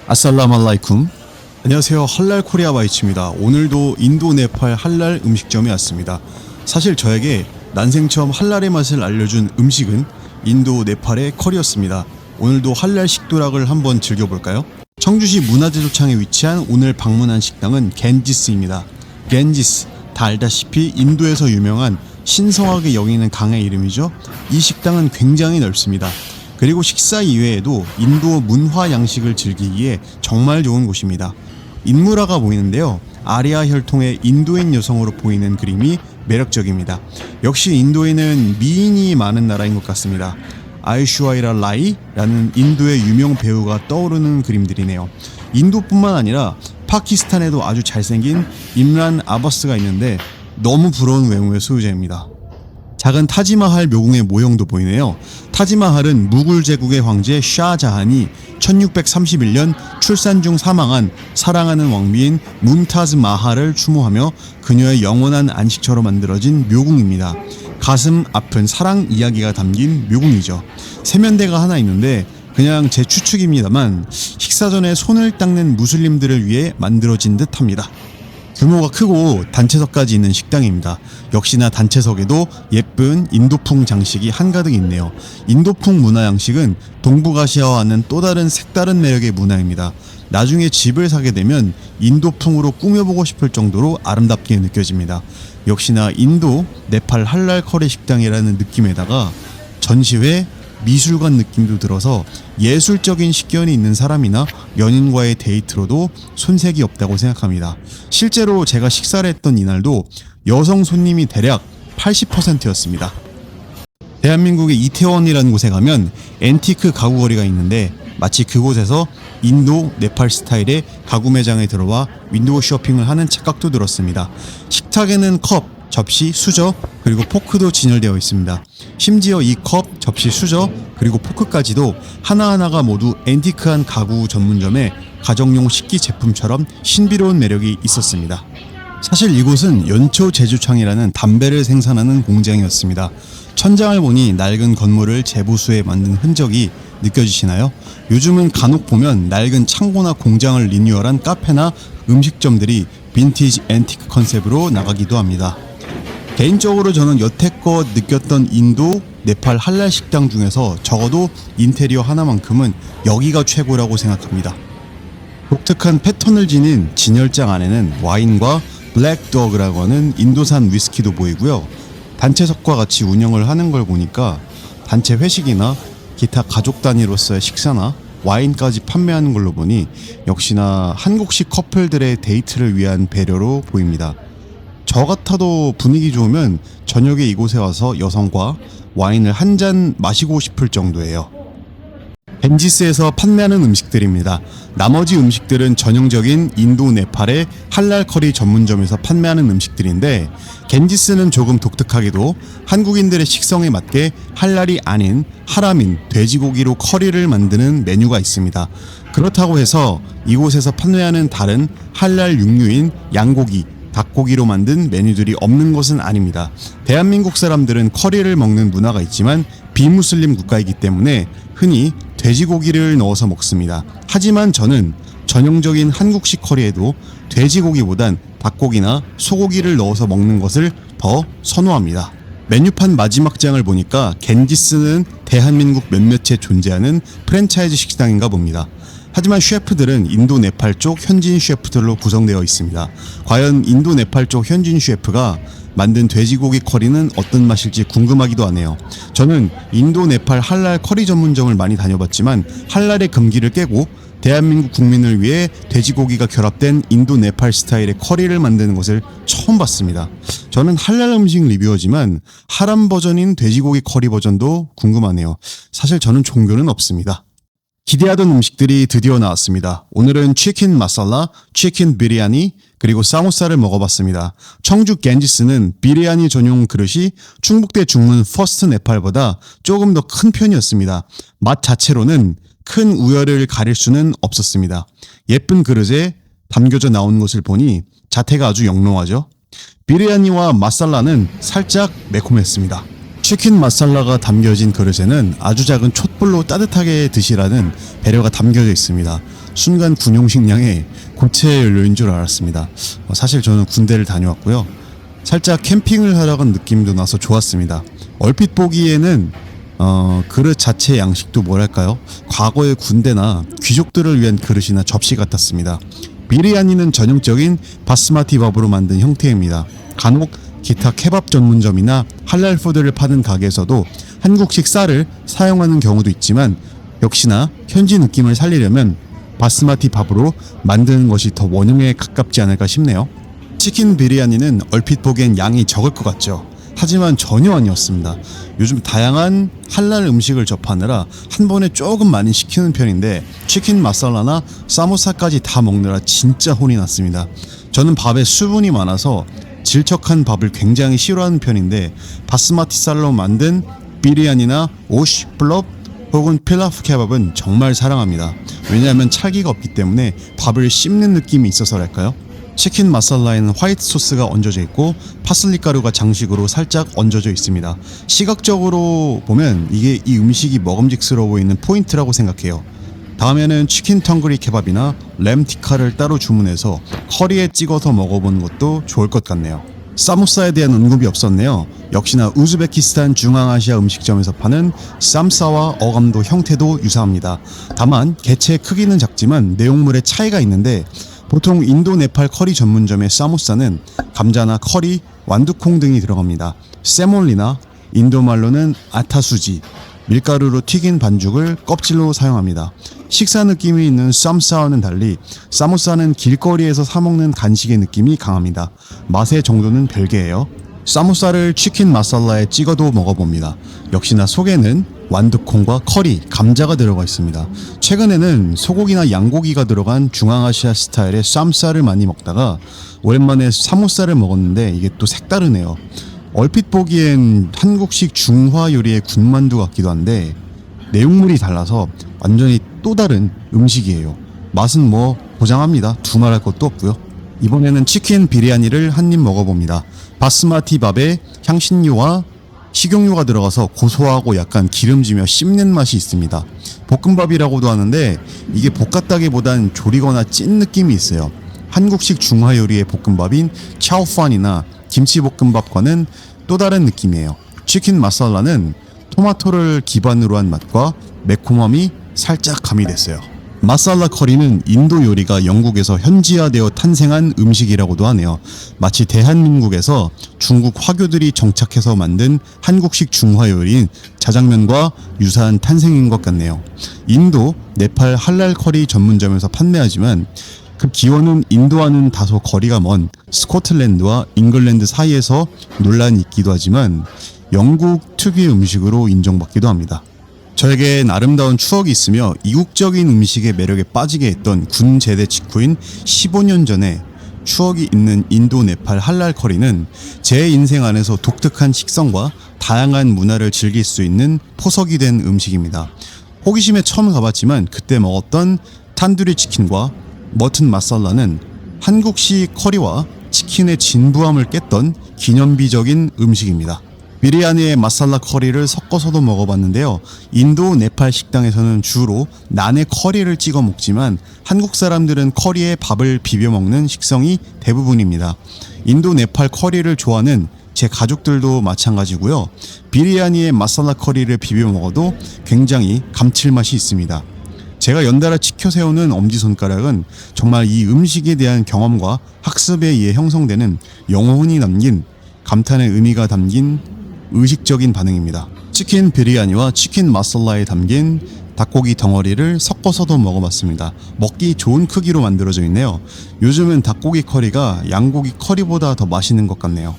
아살라말라이쿰. 안녕하세요. 할랄 코리아 바이츠입니다. 오늘도 인도 네팔 할랄 음식점에 왔습니다. 사실 저에게 난생 처음 할랄의 맛을 알려준 음식은 인도 네팔의 커리였습니다. 오늘도 할랄 식도락을 한번 즐겨볼까요? 청주시 문화재조창에 위치한 오늘 방문한 식당은 겐지스입니다. 겐지스, 다 알다시피 인도에서 유명한 신성하게 여기는 강의 이름이죠. 이 식당은 굉장히 넓습니다. 그리고 식사 이외에도 인도 문화 양식을 즐기기에 정말 좋은 곳입니다. 인물화가 보이는데요. 아리아 혈통의 인도인 여성으로 보이는 그림이 매력적입니다. 역시 인도에는 미인이 많은 나라인 것 같습니다. 아이슈아이라 라이라는 인도의 유명 배우가 떠오르는 그림들이네요. 인도뿐만 아니라 파키스탄에도 아주 잘생긴 임란 아바스가 있는데 너무 부러운 외모의 소유자입니다. 작은 타지마할 묘궁의 모형도 보이네요. 타지마할은 무굴 제국의 황제 샤자한이 1631년 출산 중 사망한 사랑하는 왕비인 뭄타즈 마할을 추모하며 그녀의 영원한 안식처로 만들어진 묘궁입니다. 가슴 아픈 사랑 이야기가 담긴 묘궁이죠. 세면대가 하나 있는데 그냥 제 추측입니다만 식사 전에 손을 닦는 무슬림들을 위해 만들어진 듯합니다. 규모가 크고 단체석까지 있는 식당입니다. 역시나 단체석에도 예쁜 인도풍 장식이 한가득 있네요. 인도풍 문화 양식은 동북아시아와는 또 다른 색다른 매력의 문화입니다. 나중에 집을 사게 되면 인도풍으로 꾸며보고 싶을 정도로 아름답게 느껴집니다. 역시나 인도 네팔 할랄 커리 식당이라는 느낌에다가 전시회 미술관 느낌도 들어서 예술적인 식견이 있는 사람이나 연인과의 데이트로도 손색이 없다고 생각합니다. 실제로 제가 식사를 했던 이날도 여성 손님이 대략 80%였습니다. 대한민국의 이태원이라는 곳에 가면 앤티크 가구 거리가 있는데 마치 그곳에서 인도 네팔 스타일의 가구 매장에 들어와 윈도우 쇼핑을 하는 착각도 들었습니다. 식탁에는 컵, 접시, 수저, 그리고 포크도 진열되어 있습니다. 심지어 이 컵, 접시, 수저, 그리고 포크까지도 하나하나가 모두 앤티크한 가구 전문점의 가정용 식기 제품처럼 신비로운 매력이 있었습니다. 사실 이곳은 연초 제주창이라는 담배를 생산하는 공장이었습니다. 천장을 보니 낡은 건물을 재보수해 만든 흔적이 느껴지시나요? 요즘은 간혹 보면 낡은 창고나 공장을 리뉴얼한 카페나 음식점들이 빈티지 앤티크 컨셉으로 나가기도 합니다. 개인적으로 저는 여태껏 느꼈던 인도, 네팔 할랄 식당 중에서 적어도 인테리어 하나만큼은 여기가 최고라고 생각합니다. 독특한 패턴을 지닌 진열장 안에는 와인과 블랙도그라고 하는 인도산 위스키도 보이고요. 단체석과 같이 운영을 하는 걸 보니까 단체 회식이나 기타 가족 단위로서의 식사나 와인까지 판매하는 걸로 보니 역시나 한국식 커플들의 데이트를 위한 배려로 보입니다. 저 같아도 분위기 좋으면 저녁에 이곳에 와서 여성과 와인을 한 잔 마시고 싶을 정도예요. 겐지스에서 판매하는 음식들입니다. 나머지 음식들은 전형적인 인도 네팔의 할랄 커리 전문점에서 판매하는 음식들인데 겐지스는 조금 독특하게도 한국인들의 식성에 맞게 할랄이 아닌 하라민, 돼지고기로 커리를 만드는 메뉴가 있습니다. 그렇다고 해서 이곳에서 판매하는 다른 할랄 육류인 양고기, 닭고기로 만든 메뉴들이 없는 것은 아닙니다. 대한민국 사람들은 커리를 먹는 문화가 있지만 비무슬림 국가이기 때문에 흔히 돼지고기를 넣어서 먹습니다. 하지만 저는 전형적인 한국식 커리에도 돼지고기보단 닭고기나 소고기를 넣어서 먹는 것을 더 선호합니다. 메뉴판 마지막 장을 보니까 겐지스는 대한민국 몇몇에 존재하는 프랜차이즈 식당인가 봅니다. 하지만 셰프들은 인도 네팔 쪽 현지인 셰프들로 구성되어 있습니다. 과연 인도 네팔 쪽 현지인 셰프가 만든 돼지고기 커리는 어떤 맛일지 궁금하기도 하네요. 저는 인도 네팔 할랄 커리 전문점을 많이 다녀봤지만 할랄의 금기를 깨고 대한민국 국민을 위해 돼지고기가 결합된 인도 네팔 스타일의 커리를 만드는 것을 처음 봤습니다. 저는 할랄 음식 리뷰어지만 하람 버전인 돼지고기 커리 버전도 궁금하네요. 사실 저는 종교는 없습니다. 기대하던 음식들이 드디어 나왔습니다. 오늘은 치킨 마살라, 치킨 비리아니, 그리고 사모사를 먹어봤습니다. 청주 겐지스는 비리아니 전용 그릇이 충북대 중문 퍼스트 네팔보다 조금 더 큰 편이었습니다. 맛 자체로는 큰 우열을 가릴 수는 없었습니다. 예쁜 그릇에 담겨져 나온 것을 보니 자태가 아주 영롱하죠. 비리아니와 마살라는 살짝 매콤했습니다. 치킨 마살라가 담겨진 그릇에는 아주 작은 촛불로 따뜻하게 드시라는 배려가 담겨져 있습니다. 순간 군용식량에 고체 연료인 줄 알았습니다. 사실 저는 군대를 다녀왔고요. 살짝 캠핑을 하러 간 느낌도 나서 좋았습니다. 얼핏 보기에는 그릇 자체 양식도 뭐랄까요? 과거의 군대나 귀족들을 위한 그릇이나 접시 같았습니다. 비리아니는 전형적인 바스마티 밥으로 만든 형태입니다. 간혹 기타 케밥 전문점이나 할랄 푸드를 파는 가게에서도 한국식 쌀을 사용하는 경우도 있지만 역시나 현지 느낌을 살리려면 바스마티 밥으로 만드는 것이 더 원형에 가깝지 않을까 싶네요. 치킨 비리아니는 얼핏 보기엔 양이 적을 것 같죠. 하지만 전혀 아니었습니다. 요즘 다양한 할랄 음식을 접하느라 한 번에 조금 많이 시키는 편인데 치킨 마살라나 사모사까지 다 먹느라 진짜 혼이 났습니다. 저는 밥에 수분이 많아서 질척한 밥을 굉장히 싫어하는 편인데 바스마티 쌀로 만든 비리아니나 오시, 플롭 혹은 필라프 케밥은 정말 사랑합니다. 왜냐하면 찰기가 없기 때문에 밥을 씹는 느낌이 있어서랄까요? 치킨 마살라에는 화이트 소스가 얹어져 있고 파슬리 가루가 장식으로 살짝 얹어져 있습니다. 시각적으로 보면 이게 이 음식이 먹음직스러워 보이는 포인트라고 생각해요. 다음에는 치킨 텅그리 케밥이나 램 티카를 따로 주문해서 커리에 찍어서 먹어보는 것도 좋을 것 같네요. 사모사에 대한 언급이 없었네요. 역시나 우즈베키스탄 중앙아시아 음식점에서 파는 쌈싸와 어감도 형태도 유사합니다. 다만 개체의 크기는 작지만 내용물에 차이가 있는데 보통 인도 네팔 커리 전문점의 사모사는 감자나 커리, 완두콩 등이 들어갑니다. 세몰리나 인도말로는 아타수지, 밀가루로 튀긴 반죽을 껍질로 사용합니다. 식사 느낌이 있는 쌈싸와는 달리 사모사는 길거리에서 사먹는 간식의 느낌이 강합니다. 맛의 정도는 별개예요. 사모사를 치킨 마살라에 찍어도 먹어봅니다. 역시나 속에는 완두콩과 커리, 감자가 들어가 있습니다. 최근에는 소고기나 양고기가 들어간 중앙아시아 스타일의 쌈싸를 많이 먹다가 오랜만에 사모사를 먹었는데 이게 또 색다르네요. 얼핏 보기엔 한국식 중화 요리의 군만두 같기도 한데 내용물이 달라서 완전히 또 다른 음식이에요. 맛은 뭐 보장합니다. 두말할 것도 없고요. 이번에는 치킨 비리아니를 한 입 먹어봅니다. 바스마티 밥에 향신료와 식용유가 들어가서 고소하고 약간 기름지며 씹는 맛이 있습니다. 볶음밥이라고도 하는데 이게 볶았다기보단 조리거나 찐 느낌이 있어요. 한국식 중화 요리의 볶음밥인 차오판이나 김치볶음밥과는 또 다른 느낌이에요. 치킨 마살라는 토마토를 기반으로 한 맛과 매콤함이 살짝 가미됐어요. 마살라 커리는 인도 요리가 영국에서 현지화되어 탄생한 음식이라고도 하네요. 마치 대한민국에서 중국 화교들이 정착해서 만든 한국식 중화 요리인 자장면과 유사한 탄생인 것 같네요. 인도, 네팔 할랄 커리 전문점에서 판매하지만 그 기원은 인도와는 다소 거리가 먼 스코틀랜드와 잉글랜드 사이에서 논란이 있기도 하지만 영국 특유의 음식으로 인정받기도 합니다. 저에겐 아름다운 추억이 있으며 이국적인 음식의 매력에 빠지게 했던 군 제대 직후인 15년 전에 추억이 있는 인도 네팔 할랄 커리는 제 인생 안에서 독특한 식성과 다양한 문화를 즐길 수 있는 포석이 된 음식입니다. 호기심에 처음 가봤지만 그때 먹었던 탄두리 치킨과 머튼 마살라는 한국식 커리와 치킨의 진부함을 깼던 기념비적인 음식입니다. 비리아니에 마살라 커리를 섞어서도 먹어봤는데요. 인도 네팔 식당에서는 주로 난에 커리를 찍어 먹지만 한국 사람들은 커리에 밥을 비벼 먹는 식성이 대부분입니다. 인도 네팔 커리를 좋아하는 제 가족들도 마찬가지고요. 비리아니에 마살라 커리를 비벼 먹어도 굉장히 감칠맛이 있습니다. 제가 연달아 치켜 세우는 엄지손가락은 정말 이 음식에 대한 경험과 학습에 의해 형성되는 영혼이 남긴 감탄의 의미가 담긴 의식적인 반응입니다. 치킨 비리아니와 치킨 마살라에 담긴 닭고기 덩어리를 섞어서도 먹어봤습니다. 먹기 좋은 크기로 만들어져 있네요. 요즘은 닭고기 커리가 양고기 커리보다 더 맛있는 것 같네요.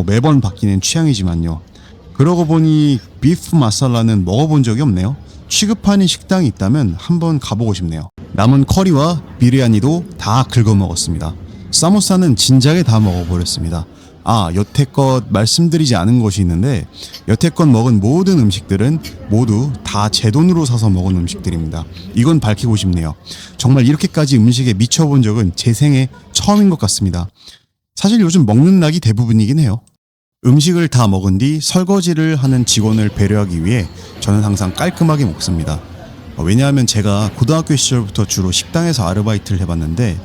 매번 바뀌는 취향이지만요. 그러고 보니 비프 마살라는 먹어본 적이 없네요. 취급하는 식당이 있다면 한번 가보고 싶네요. 남은 커리와 비리아니도 다 긁어 먹었습니다. 사모사는 진작에 다 먹어버렸습니다. 여태껏 말씀드리지 않은 것이 있는데 여태껏 먹은 모든 음식들은 모두 다 제 돈으로 사서 먹은 음식들입니다. 이건 밝히고 싶네요. 정말 이렇게까지 음식에 미쳐본 적은 제 생애 처음인 것 같습니다. 사실 요즘 먹는 낙이 대부분이긴 해요. 음식을 다 먹은 뒤 설거지를 하는 직원을 배려하기 위해 저는 항상 깔끔하게 먹습니다. 왜냐하면 제가 고등학교 시절부터 주로 식당에서 아르바이트를 해봤는데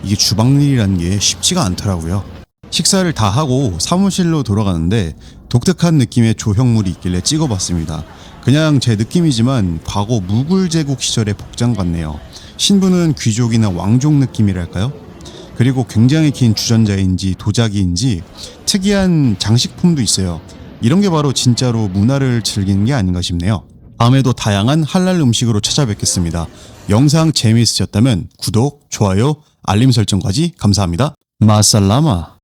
이게 주방일이라는 게 쉽지가 않더라고요. 식사를 다 하고 사무실로 돌아가는데 독특한 느낌의 조형물이 있길래 찍어봤습니다. 그냥 제 느낌이지만 과거 무굴 제국 시절의 복장 같네요. 신부는 귀족이나 왕족 느낌이랄까요? 그리고 굉장히 긴 주전자인지 도자기인지 특이한 장식품도 있어요. 이런 게 바로 진짜로 문화를 즐기는 게 아닌가 싶네요. 다음에도 다양한 할랄 음식으로 찾아뵙겠습니다. 영상 재미있으셨다면 구독, 좋아요, 알림 설정까지 감사합니다. 마살라마.